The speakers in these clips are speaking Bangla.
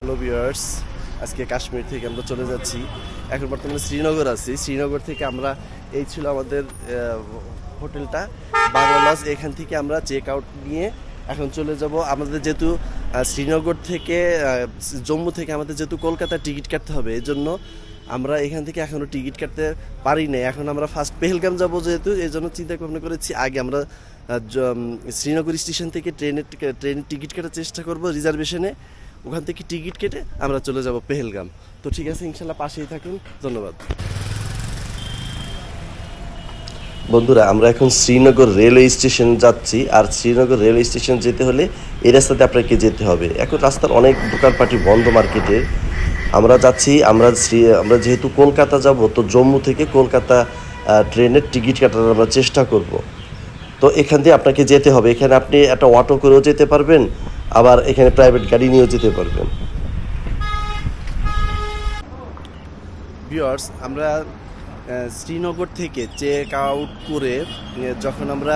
হ্যালো ভিউয়ার্স, আজকে কাশ্মীর থেকে আমরা চলে যাচ্ছি। এখন বর্তমানে শ্রীনগর আছি। শ্রীনগর থেকে আমরা এই ছিল আমাদের হোটেলটা বাংলা লজ। এখান থেকে আমরা চেক আউট নিয়ে এখন চলে যাব। আমাদের যেহেতু শ্রীনগর থেকে জম্মু থেকে আমাদের যেহেতু কলকাতার টিকিট কাটতে হবে, এই জন্য আমরা এখান থেকে এখনও টিকিট কাটতে পারি নাই। এখন আমরা ফার্স্ট পেহেলগাম যাব, যেহেতু এই জন্য চিন্তা ভাবনা করেছি আগে আমরা শ্রীনগর স্টেশন থেকে ট্রেনের টিকিট কাটার চেষ্টা করব রিজার্ভেশনে। ওখান থেকে টিকিট কেটে আমরা চলে যাব পেহেলগাম। তো ঠিক আছে, ইনশাল্লাহ পাশেই থাকুন। ধন্যবাদ বন্ধুরা। আমরা এখন শ্রীনগর রেলওয়ে স্টেশন যাচ্ছি। আর শ্রীনগর রেলওয়ে স্টেশন যেতে হলে এই রাস্তাতে আপনাকে যেতে হবে। এখন রাস্তার অনেক দোকানপাটি বন্ধ মার্কেটের। আমরা যাচ্ছি, আমরা যেহেতু কলকাতা যাব, তো জম্মু থেকে কলকাতা ট্রেনের টিকিট কাটার আমরা চেষ্টা করব। তো এখান দিয়ে আপনাকে যেতে হবে। এখানে আপনি একটা অটো করেও যেতে পারবেন, আবার এখানে প্রাইভেট গাড়ি নিয়েও যেতে পারবেন। ভিউয়ার্স, আমরা শ্রীনগর থেকে চেক আউট করে যখন আমরা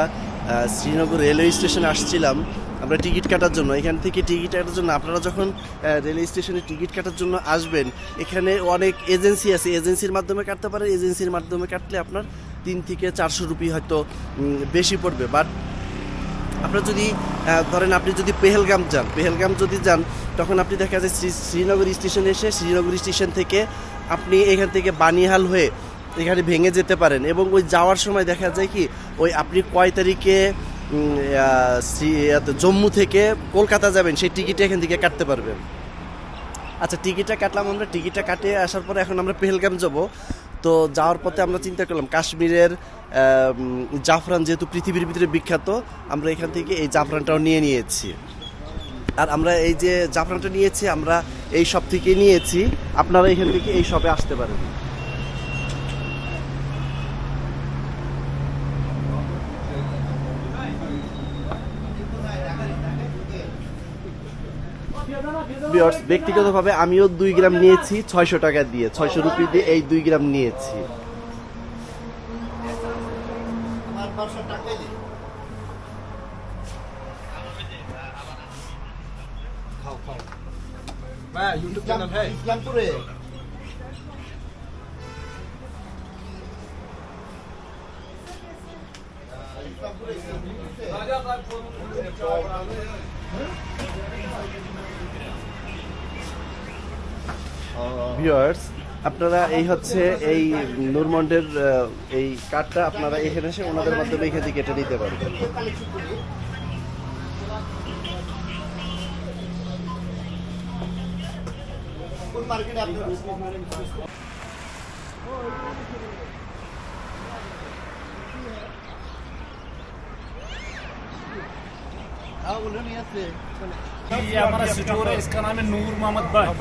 শ্রীনগর রেলওয়ে স্টেশনে আসছিলাম আমরা টিকিট কাটার জন্য, এখান থেকে টিকিট কাটার জন্য আপনারা যখন রেলওয়ে স্টেশনে টিকিট কাটার জন্য আসবেন, এখানে অনেক এজেন্সি আছে, এজেন্সির মাধ্যমে কাটতে পারেন। এজেন্সির মাধ্যমে কাটলে আপনার 3 থেকে 400 রুপি হয়তো বেশি পড়বে। বাট আপনার যদি ধরেন আপনি যদি পেহেলগাম যদি যান, তখন আপনি দেখা যায় শ্রীনগর স্টেশনে এসে শ্রীনগর স্টেশন থেকে আপনি এখান থেকে বানিহাল হয়ে এখানে ভেঙে যেতে পারেন। এবং ওই যাওয়ার সময় দেখা যায় কি, ওই আপনি কয় তারিখে জম্মু থেকে কলকাতা যাবেন সেই টিকিটটা এখান থেকে কাটতে পারবেন। আচ্ছা, টিকিটটা কাটলাম আমরা। টিকিটটা কাটে আসার পরে এখন আমরা পেহেলগাম যাব। তো যাওয়ার পথে আমরা চিন্তা করলাম কাশ্মীরের জাফরান যেহেতু পৃথিবীর ভিতরে বিখ্যাত, আমরা এখান থেকে এই জাফরানটাও নিয়েছি। আর আমরা এই যে জাফরানটা নিয়েছি, আমরা এই শপ থেকে নিয়েছি। আপনারা এখান থেকে এই শপে আসতে পারেন। ব্যক্তিগতভাবে আমিও 2 গ্রাম নিয়েছি 600 টাকা দিয়ে, 600 রুপি দিয়ে এই 2 গ্রাম নিয়েছি। यूट्यूब चैनल है इस्लामपुरे। ভিউয়ার্স, আপনারা এই হচ্ছে এই নুরমন্ডের এই কার্ডটা আপনারা এখানে এসে ওনাদের মাধ্যমে এখান থেকে কেটে নিতে পারবেন। ये हमारा स्टोर है, इसका नाम है नूर मोहम्मद भट्ट।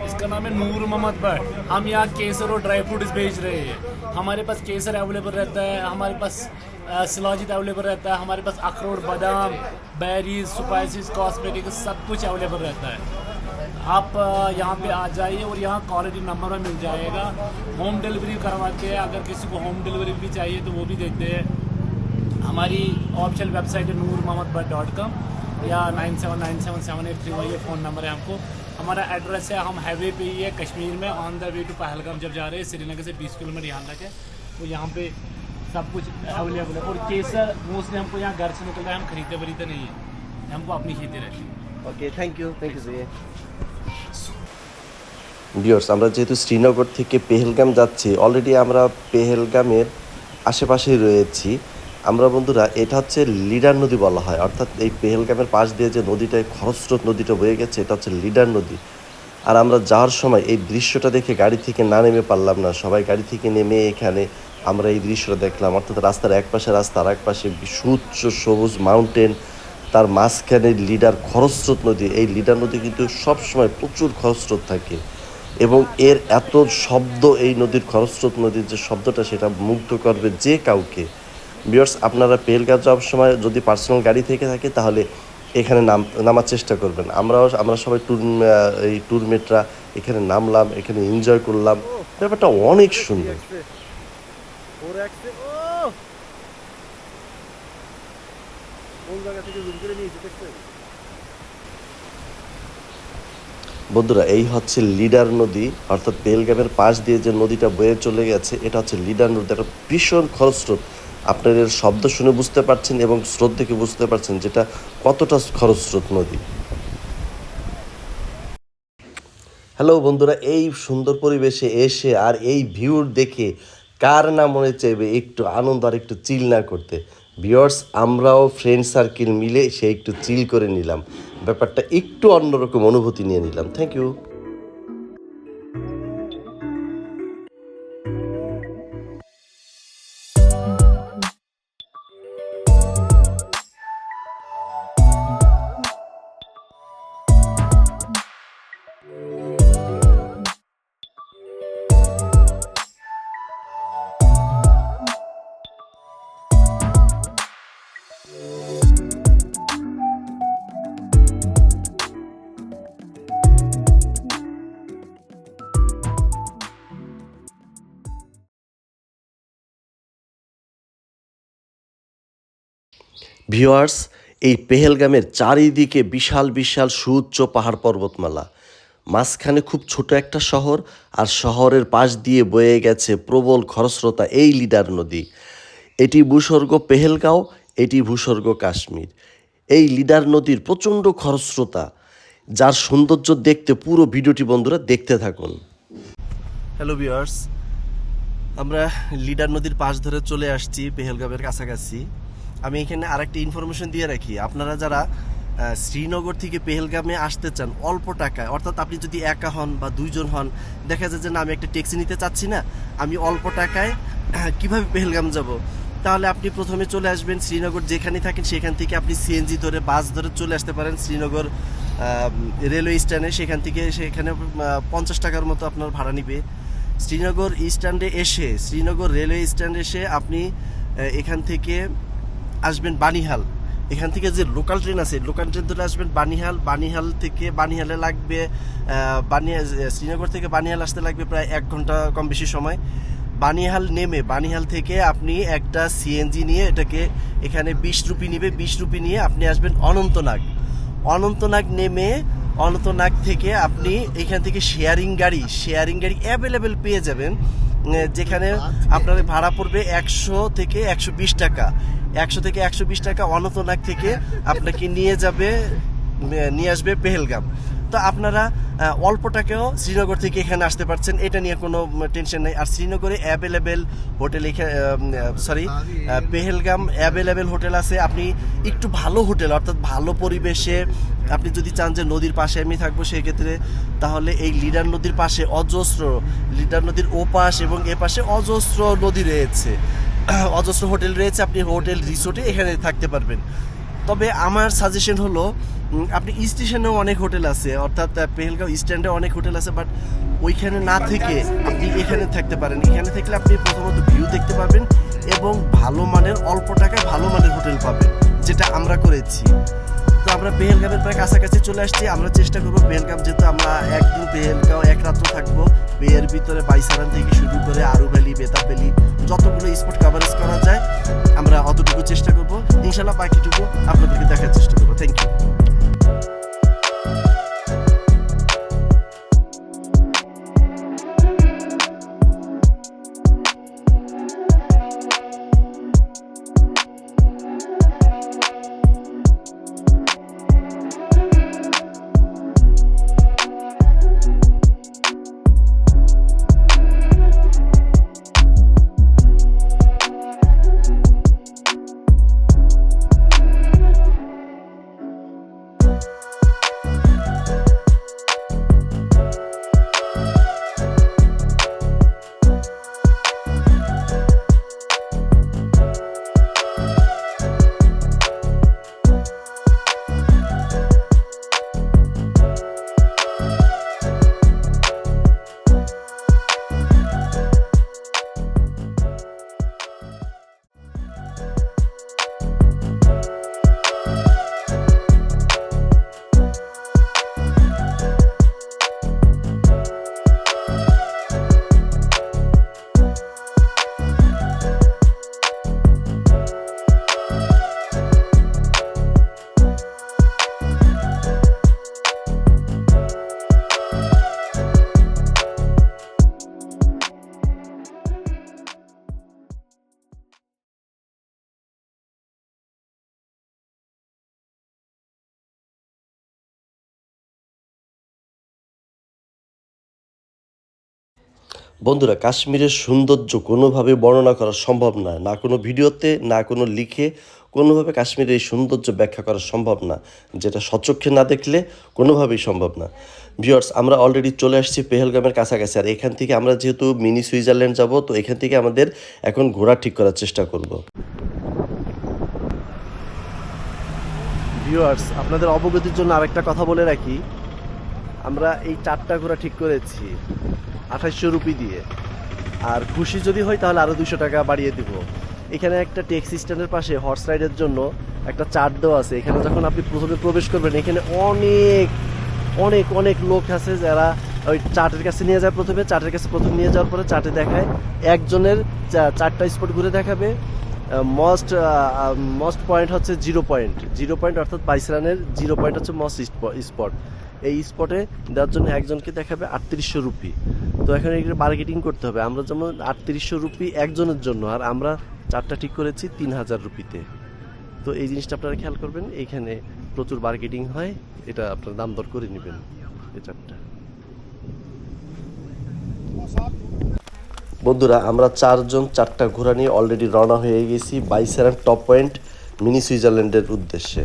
इसका नाम है नूर मोहम्मद भट्ट। हम यहाँ केसर और ड्राई फ्रूट्स बेच रहे हैं। हमारे पास केसर अवेलेबल रहता है, हमारे पास सिलाजित अवेलेबल रहता है, हमारे पास अखरोट, बादाम, बेरीज, स्पाइसेस, कॉस्मेटिक्स सब कुछ अवेलेबल रहता है। आप यहाँ पे आ जाइए और यहाँ क्वालिटी नंबर में मिल जाएगा। होम डिलीवरी करवाते हैं, अगर किसी को होम डिलीवरी भी चाहिए तो वो भी देते हैं। हमारी ऑफिशियल वेबसाइट है noormohammadbhatt.com या 97977831 ये फ़ोन नंबर है हमको। हमारा एड्रेस है, हम हाईवे पे ही है कश्मीर में, on the way to Pahalgam जब जा रहे हैं। श्रीनगर से 20 किलोमीटर यहाँ तक है। तो यहाँ पे सब कुछ अवेलेबल है। और केसर मोस्टली हमको यहाँ घर से निकलता है, हम खरीदते वरीदते नहीं है, हमको अपनी खेती रहती है। ওকে, থ্যাংক ইউ ভিউয়ার্স। আমরা যেহেতু শ্রীনগর থেকে পেহেলগাম যাচ্ছি, অলরেডি আমরা পেহেলগামের আশেপাশেই রয়েছি আমরা। বন্ধুরা, এটা হচ্ছে লিডার নদী বলা হয়, অর্থাৎ এই পেহেলগামের পাশ দিয়ে যে নদীটা, খরস্রোত নদীটা বয়ে গেছে, এটা হচ্ছে লিডার নদী। আর আমরা যাওয়ার সময় এই দৃশ্যটা দেখে গাড়ি থেকে না নেমে পারলাম না। সবাই গাড়ি থেকে নেমে এখানে আমরা এই দৃশ্যটা দেখলাম। অর্থাৎ রাস্তার এক পাশে রাস্তা, আর এক পাশে সুউচ্চ সবুজ মাউন্টেন, তার মাঝখানে লিডার খরস্রোত নদী। এই লিডার নদী কিন্তু সবসময় প্রচুর খরস্রোত থাকে এবং এর এত শব্দ, এই নদীর খরস্রোত নদীর যে শব্দটা, সেটা মুগ্ধ করবে যে কাউকে। ভিউয়ার্স, আপনারা পেহেলগাম যাওয়ার সময় যদি পার্সোনাল গাড়ি থেকে থাকে তাহলে এখানে নামার চেষ্টা করবেন। আমরা সবাই এই ট্যুরমেটরা এখানে নামলাম, এখানে এনজয় করলাম। ব্যাপারটা অনেক সুন্দর। বন্ধুরা এই হচ্ছে লিডার নদী, অর্থাৎ পেহেলগামের পাশ দিয়ে যে নদীটা বয়ে চলে গেছে এটা হচ্ছে লিডার নদী। একটা ভীষণ খরস্রোত, আপনার এর শব্দ শুনে বুঝতে পারছেন এবং স্রোত দেখে বুঝতে পারছেন যেটা কতটা খরস্রোত নদী। হ্যালো বন্ধুরা, এই সুন্দর পরিবেশে এসে আর এই ভিউ দেখে কার না মনে চাইবে একটু আনন্দ আর একটু চিল না করতে। ভিউয়ার্স, আমরাও ফ্রেন্ড সার্কেল মিলে সে একটু চিল করে নিলাম, ব্যাপারটা একটু অন্যরকম অনুভূতি নিয়ে নিলাম। Thank you. ভিউয়ার্স, এই পেহেলগামের চারিদিকে বিশাল বিশাল সুউচ্চ পাহাড় পর্বতমালা, মাঝখানে খুব ছোট একটা শহর, আর শহরের পাশ দিয়ে বয়ে গেছে প্রবল খরস্রোতা এই লিডার নদী। এটি ভূস্বর্গ পেহেলগাঁও, এটি ভূস্বর্গ কাশ্মীর। এই লিডার নদীর প্রচণ্ড খরস্রোতা, যার সৌন্দর্য দেখতে পুরো ভিডিওটি বন্ধুরা দেখতে থাকুন। হ্যালো ভিউয়ার্স, আমরা লিডার নদীর পাশ ধরে চলে আসছি পেহেলগামের কাছাকাছি। আমি এখানে আরেকটি ইনফরমেশন দিয়ে রাখি, আপনারা যারা শ্রীনগর থেকে পেহেলগামে আসতে চান অল্প টাকায়, অর্থাৎ আপনি যদি একা হন বা দুইজন হন, দেখা যায় যে না আমি একটা ট্যাক্সি নিতে চাচ্ছি না, আমি অল্প টাকায় কিভাবে পেহেলগাম যাব, তাহলে আপনি প্রথমে চলে আসবেন শ্রীনগর যেখানে থাকেন সেখান থেকে আপনি সিএনজি ধরে বাস ধরে চলে আসতে পারেন শ্রীনগর রেলওয়ে স্ট্যান্ডে। সেখান থেকে সেখানে 50 টাকার মতো আপনার ভাড়া নিবে। শ্রীনগর স্ট্যান্ডে এসে, শ্রীনগর রেলওয়ে স্ট্যান্ডে এসে আপনি এখান থেকে আসবেন বানিহাল। এখান থেকে যে লোকাল ট্রেন আছে, লোকাল ট্রেন ধরে আসবেন বানিহাল। বানিহাল থেকে বানিহালে লাগবে শ্রীনগর থেকে বানিহাল আসতে লাগবে প্রায় 1 ঘন্টা কম বেশি সময়। বানিহাল নেমে, বানিহাল থেকে আপনি একটা সিএনজি নিয়ে এটাকে এখানে 20 রুপি নিবে, 20 রুপি নিয়ে আপনি আসবেন অনন্তনাগ। অনন্তনাগ নেমে অনন্তনাগ থেকে আপনি এখান থেকে শেয়ারিং গাড়ি অ্যাভেলেবেল পেয়ে যাবেন, যেখানে আপনার ভাড়া পড়বে 100 থেকে 120 টাকা। 100 থেকে 120 টাকা অনন্তনাগ থেকে আপনাকে নিয়ে আসবে পেহেলগাম। তো আপনারা অল্প টাকাও শ্রীনগর থেকে এখানে আসতে পারছেন, এটা নিয়ে কোনো টেনশন নেই। আর শ্রীনগরে available hotel, Pahalgam available hotel আছে। আপনি একটু ভালো হোটেল, অর্থাৎ ভালো পরিবেশে আপনি যদি চান যে নদীর পাশে আমি থাকবো সেই ক্ষেত্রে, তাহলে এই লিডার নদীর পাশে অজস্র, লিডার নদীর ওপাশ এবং এ পাশে অজস্র নদী রয়েছে, অজস্র হোটেল রয়েছে। আপনি হোটেল রিসোর্টে এখানে থাকতে পারবেন। তবে আমার সাজেশন হলো, আপনি স্টেশনেও অনেক হোটেল আছে, অর্থাৎ পেহেলগাঁও স্ট্যান্ডে অনেক হোটেল আছে, বাট ওইখানে না থেকে আপনি এখানে থাকতে পারেন। এখানে থাকলে আপনি প্রথমত ভিউ দেখতে পাবেন এবং ভালো মানের, অল্প টাকায় ভালো মানের হোটেল পাবেন, যেটা আমরা করেছি। তো আমরা পেহেলগামের প্রায় কাছাকাছি চলে আসছি। আমরা চেষ্টা করবো পেহেলগাম, যেহেতু আমরা একদিন পেহেলগাঁও 1 রাত্র থাকবো, এর ভিতরে বাইসারান থেকে শুরু করে আরু ভ্যালি, বেতা ভ্যালি, যতগুলো স্পট কভারেজ করা যায় আমরা অতটুকু চেষ্টা করবো। ইনশাল্লাহ বাকিটুকু আপনাদেরকে দেখার চেষ্টা করবো। Thank you. বন্ধুরা, কাশ্মীরের সৌন্দর্য কোনোভাবে বর্ণনা করা সম্ভব নয়, না কোনো ভিডিওতে, না কোনো লিখে কোনোভাবে কাশ্মীরের এই সৌন্দর্য ব্যাখ্যা করা সম্ভব না, যেটা স্বচক্ষে না দেখলে কোনোভাবেই সম্ভব না। ভিউয়ার্স, আমরা অলরেডি চলে আসছি পেহেলগামের কাছাকাছি, আর এখান থেকে আমরা যেহেতু মিনি সুইজারল্যান্ড যাব, তো এখান থেকে আমাদের এখন ঘোড়া ঠিক করার চেষ্টা করব। ভিউয়ার্স, আপনাদের অবগতির জন্য আরেকটা কথা বলে রাখি, আমরা এই 4টা ঘোড়া ঠিক করেছি 2800 রুপি দিয়ে, আর খুশি যদি হয় তাহলে আরও 200 টাকা বাড়িয়ে দিব। এখানে একটা ট্যাক্সি স্ট্যান্ডের পাশে হর্স রাইডের জন্য একটা চার্ট দেওয়া আছে। এখানে যখন আপনি প্রথমে প্রবেশ করবেন, এখানে অনেক অনেক অনেক লোক আছে যারা ওই চার্টের কাছে নিয়ে যায়। চার্টের কাছে প্রথম নিয়ে যাওয়ার পরে চার্টে দেখায় একজনের 4টা স্পট ঘুরে দেখাবে। মস্ট পয়েন্ট হচ্ছে 0 পয়েন্ট অর্থাৎ 22 রানের 0 পয়েন্ট হচ্ছে মস্ট স্পট। এই স্পটে দেওয়ার জন্য একজনকে দেখাবে 3800 রুপি। তো এখন এগুলো মার্কেটিং করতে হবে। আমরা যেমন 3800 রুপি একজনের জন্য, আর আমরা 4টা ঠিক করেছি 3000 রুপিতে। তো এই জিনিসটা আপনারা খেয়াল করবেন, এইখানে প্রচুর মার্কেটিং হয়, এটা আপনারা দাম দর করে নেবেন এই 4টা। বন্ধুরা, আমরা 4 জন 4টা ঘোড়া নিয়ে অলরেডি রওনা হয়ে গেছি 22 রান টপ পয়েন্ট মিনি সুইজারল্যান্ডের উদ্দেশ্যে।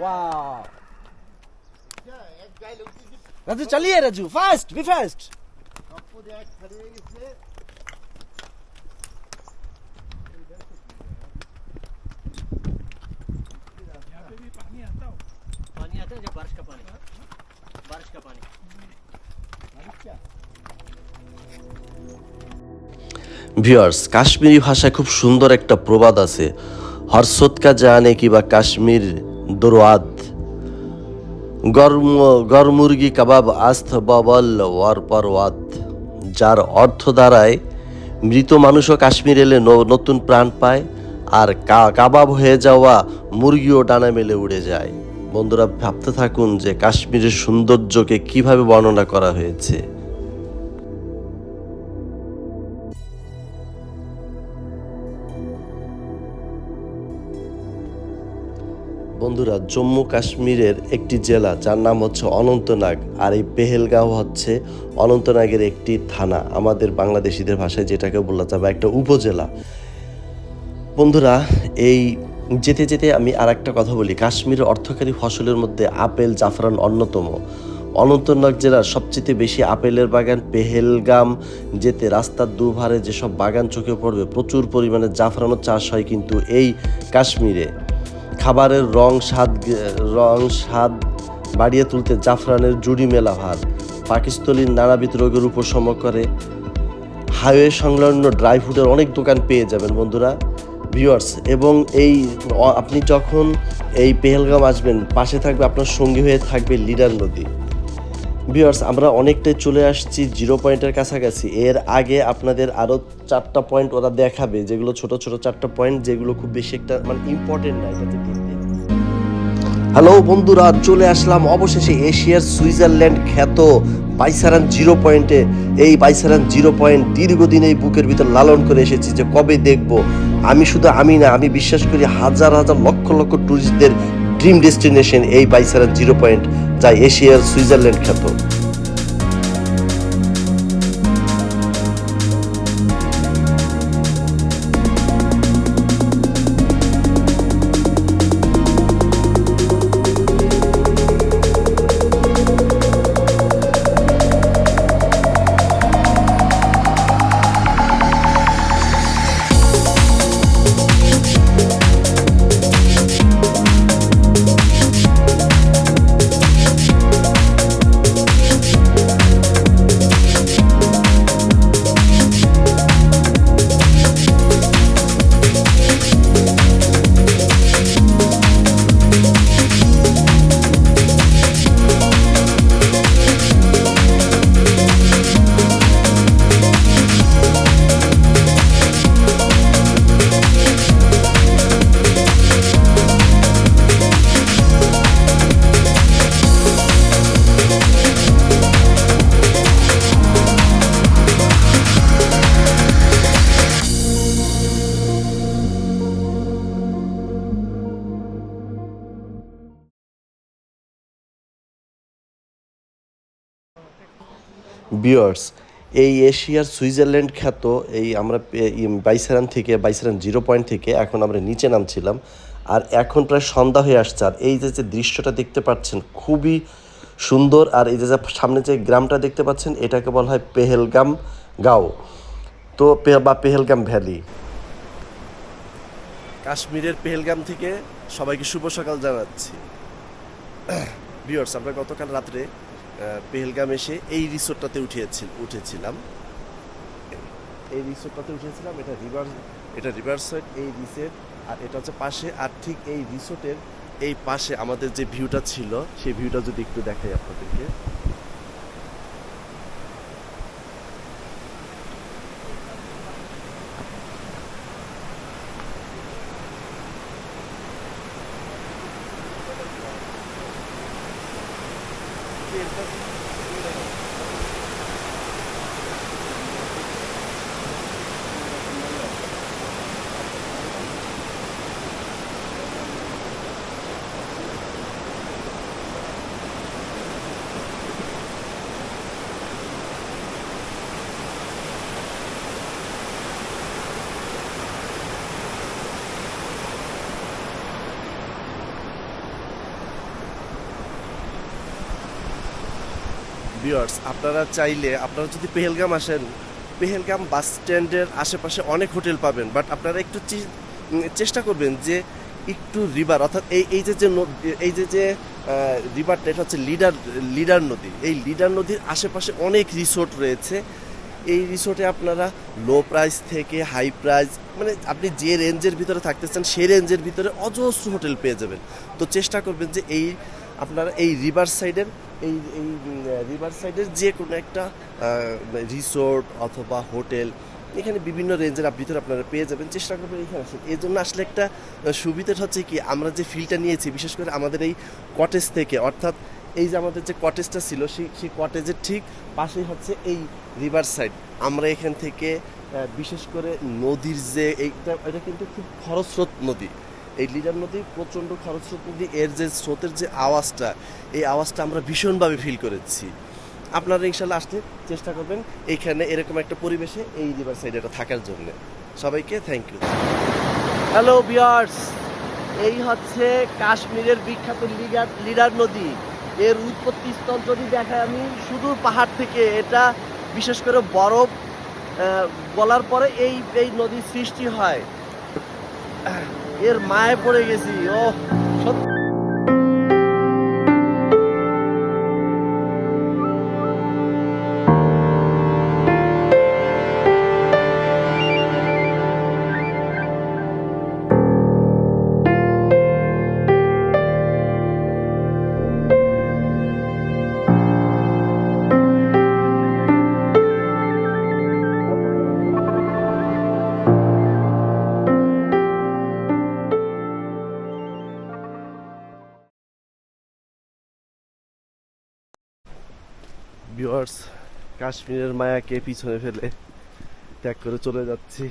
वाह राजू, चलिए राजू, फास्ट बी फास्ट। पानी आता है जब बारिश का पानी ভিউয়ার্স, কাশ্মীরি ভাষায় খুব সুন্দর একটা প্রবাদ আছে, হরসত কা জানে কি বা কাশ্মীর দরওয়াদ, গরমুরগি কাবাব আস্থ বাবল ওয়ার পরওয়াদ, যার অর্থ দাঁড়ায় মৃত মানুষও কাশ্মীর এলে নতুন প্রাণ পায়, আর কাবাব হয়ে যাওয়া মুরগিও ডানা মেলে উড়ে যায়। বন্ধুরা, ভাবতে থাকুন যে কাশ্মীরের সৌন্দর্যকে কিভাবে বর্ণনা করা হয়েছে। বন্ধুরা, জম্মু কাশ্মীরের একটি জেলা যার নাম হচ্ছে অনন্তনাগ, আর এই পেহেলগাঁও হচ্ছে অনন্তনাগের একটি থানা, আমাদের বাংলাদেশিদের ভাষায় যেটাকে বলা যাবে একটা উপজেলা। বন্ধুরা, এই যেতে যেতে আমি আর একটা কথা বলি, কাশ্মীরের অর্থকারী ফসলের মধ্যে আপেল, জাফরান অন্যতম। অনন্তনাগ জেলার সবচেয়ে বেশি আপেলের বাগান। পেহেলগাম যেতে রাস্তার দুধারে যেসব বাগান চোখে পড়বে, প্রচুর পরিমাণে জাফরানও চাষ হয় কিন্তু এই কাশ্মীরে। খাবারের রং স্বাদ বাড়িয়ে তুলতে জাফরানের জুড়ি মেলা ভার। পাকিস্তানের নানাবিধ রোগের উপশম করে। হাইওয়ে সংলগ্ন ড্রাই ফ্রুটের অনেক দোকান পেয়ে যাবেন বন্ধুরা, ভিউয়ার্স। এবং আপনি যখন এই পেহেলগাম আসবেন, পাশে থাকবে আপনার সঙ্গী হয়ে থাকবে লিডার নদী। ভিউয়ার্স, আমরা অনেকটাই চলে আসছি 0 পয়েন্টের কাছাকাছি। এর আগে আপনাদের আরও 4টা পয়েন্ট ওরা দেখাবে, যেগুলো ছোট ছোট 4টা পয়েন্ট, যেগুলো খুব বেশি একটা ইম্পর্টেন্ট না এটাতে দেখতে। হ্যালো বন্ধুরা, চলে আসলাম অবশেষে এশিয়ার সুইজারল্যান্ড খ্যাত 22 রান 0 পয়েন্টে। এই 22 রান 0 পয়েন্ট দীর্ঘদিন এই বুকের ভিতর লালন করে এসেছি যে কবে দেখব। আমি বিশ্বাস করি হাজার হাজার লক্ষ লক্ষ ট্যুরিস্টদের ড্রিম ডেস্টিনেশন এই 22 রান 0 পয়েন্ট, যা এশিয়ার সুইজারল্যান্ড খ্যাত। ভিউয়ার্স, এই এশিয়ার সুইজারল্যান্ড খ্যাত এই আমরা বাইসারান থেকে বাইসারান 0 পয়েন্ট থেকে এখন আমরা নিচে নামছিলাম। আর এখন প্রায় সন্ধ্যা হয়ে আসছে। আর এই যে দৃশ্যটা দেখতে পাচ্ছেন খুবই সুন্দর। আর এই যে সামনে যে গ্রামটা দেখতে পাচ্ছেন এটাকে বলা হয় পেহেলগাম গাঁও, তো বা পেহেলগাম ভ্যালি। কাশ্মীরের পেহেলগাম থেকে সবাইকে শুভ সকাল জানাচ্ছি। ভিউয়ার্স, আমরা গতকাল রাত্রে পেহেলগাম এসে এই রিসোর্টটাতে উঠেছিলাম। এটা রিভার সাইড এই রিসোর্ট। আর এটা হচ্ছে পাশে, আর ঠিক এই রিসোর্টের এই পাশে আমাদের যে ভিউটা ছিল সেই ভিউটা যদি একটু দেখাই আপনাদেরকে। ভিউয়ার্স, আপনারা চাইলে আপনারা যদি পেহেলগাম আসেন, পেহেলগাম বাস স্ট্যান্ডের আশেপাশে অনেক হোটেল পাবেন, বাট আপনারা একটু চেষ্টা করবেন যে একটু রিভার, অর্থাৎ এই যে রিভারটা, এটা হচ্ছে লিডার নদী। এই লিডার নদীর আশেপাশে অনেক রিসোর্ট রয়েছে। এই রিসোর্টে আপনারা লো প্রাইস থেকে হাই প্রাইস, মানে আপনি যে রেঞ্জের ভিতরে থাকতে চান সেই রেঞ্জের ভিতরে অজস্র হোটেল পেয়ে যাবেন। তো চেষ্টা করবেন যে আপনারা এই রিভার সাইডের যে কোনো একটা রিসোর্ট অথবা হোটেল, এখানে বিভিন্ন রেঞ্জের ভিতরে আপনারা পেয়ে যাবেন। চেষ্টা করবেন এখানে আসেন। এই জন্য আসলে একটা সুবিধা হচ্ছে কি, আমরা যে ফিলটা নিয়েছি বিশেষ করে আমাদের এই কটেজ থেকে, অর্থাৎ এই যে আমাদের যে কটেজটা ছিল সেই কটেজের ঠিক পাশেই হচ্ছে এই রিভার সাইড। আমরা এখান থেকে বিশেষ করে নদীর যে এটা কিন্তু খুব খরস্রোত নদী, এই লিডার নদী প্রচণ্ড খরস্রোত নদী। এর যে স্রোতের যে আওয়াজটা, এই আওয়াজটা আমরা ভীষণভাবে ফিল করেছি। আপনারা ইনশাল্লাহ আসতে চেষ্টা করবেন এইখানে এরকম একটা পরিবেশে এই রিভার সাইডে থাকার জন্য। সবাইকে থ্যাংক ইউ। হ্যালো ভিউয়ার্স, এই হচ্ছে কাশ্মীরের বিখ্যাত লিডার নদী। এর উৎপত্তি স্থল যদি দেখায় আমি, সুদূর পাহাড় থেকে, এটা বিশেষ করে বরফ গলার পরে এই নদীর সৃষ্টি হয়। এর মায়ে পড়ে গেছি। ও সত্যি ভিউয়ার্স, কাশ্মীরের মায়াকে পিছনে ফেলে ত্যাগ করে চলে যাচ্ছি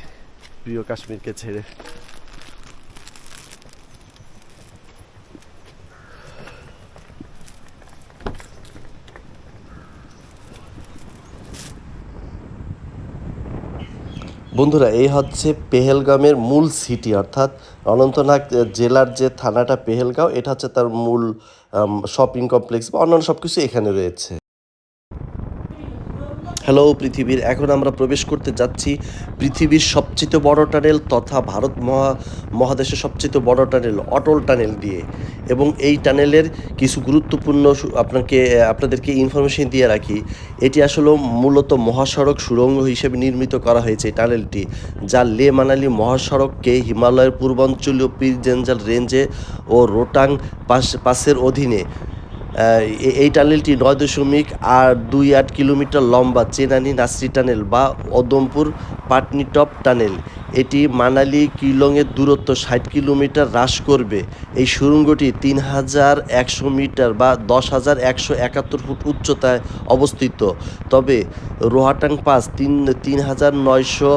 প্রিয় কাশ্মীরকে ছেড়ে। বন্ধুরা, এই হচ্ছে পেহেলগামের মূল সিটি, অর্থাৎ অনন্তনাগ জেলার যে থানাটা পেহেলগাঁও, এটা হচ্ছে তার মূল শপিং কমপ্লেক্স বা অন্যান্য সব কিছু এখানে রয়েছে। হ্যালো পৃথিবীর, এখন আমরা প্রবেশ করতে যাচ্ছি পৃথিবীর সবচেয়ে বড় টানেল তথা ভারত মহাদেশের সবচেয়ে বড় টানেল অটল টানেল দিয়ে। এবং এই টানেলের কিছু গুরুত্বপূর্ণ আপনাদেরকে ইনফরমেশন দিয়ে রাখি। এটি আসলে মূলত মহাসড়ক সুড়ঙ্গ হিসেবে নির্মিত করা হয়েছে এই টানেলটি, যা লে মানালি মহাসড়ককে হিমালয়ের পূর্বাঞ্চলীয় পীরজেঞ্জাল রেঞ্জে ও রোটাং পাসের অধীনে। এই টানেলটি 9.28 কিলোমিটার লম্বা চেনানি নাসরি টানেল বা ওদমপুর পাটনিটপ টানেল। এটি মানালি কিলংয়ের দূরত্ব 60 কিলোমিটার হ্রাস করবে। এই সুড়ঙ্গটি 3100 মিটার বা 10,171 ফুট উচ্চতায় অবস্থিত। তবে রোহাটাং পাস 3,900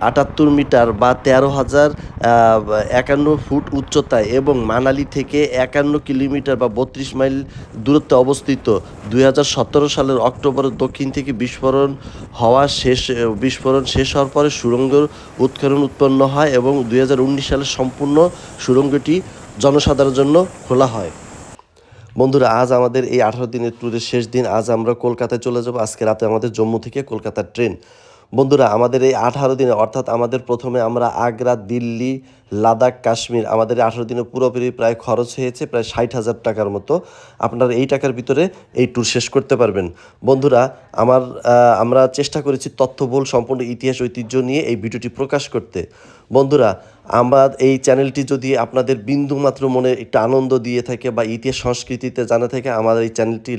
78 মিটার বা 13,051 ফুট উচ্চতায় এবং মানালি থেকে 51 কিলোমিটার বা 32 মাইল দূরত্বে অবস্থিত। 2017 সালের অক্টোবরে দক্ষিণ থেকে বিস্ফোরণ শেষ হওয়ার পরে সুড়ঙ্গের উৎক্ষেপণ উৎপন্ন হয় এবং 2019 সালে সম্পূর্ণ সুড়ঙ্গটি জনসাধারণের জন্য খোলা হয়। বন্ধুরা, আজ আমাদের এই 18 দিনের ট্যুরের শেষ দিন। আজ আমরা কলকাতায় চলে যাব। আজকে রাতে আমাদের জম্মু থেকে কলকাতার ট্রেন। বন্ধুরা, আমাদের এই 18 দিনে অর্থাৎ আমাদের প্রথমে আমরা আগ্রা, দিল্লি, লাদাখ, কাশ্মীর, আমাদের 18 দিনে পুরোপুরি প্রায় খরচ হয়েছে প্রায় 60,000 টাকার মতো। আপনারা এই টাকার ভিতরে এই ট্যুর শেষ করতে পারবেন। বন্ধুরা, আমরা চেষ্টা করেছি তথ্যবহুল সম্পূর্ণ ইতিহাস ঐতিহ্য নিয়ে এই ভিডিওটি প্রকাশ করতে। বন্ধুরা, আমার এই চ্যানেলটি যদি আপনাদের বিন্দুমাত্র মনে একটু আনন্দ দিয়ে থাকে বা ইতিহাস সংস্কৃতিতে জানা থাকে, আমাদের এই চ্যানেলটি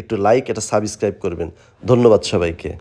একটু লাইক, এটা সাবস্ক্রাইব করবেন। ধন্যবাদ সবাইকে।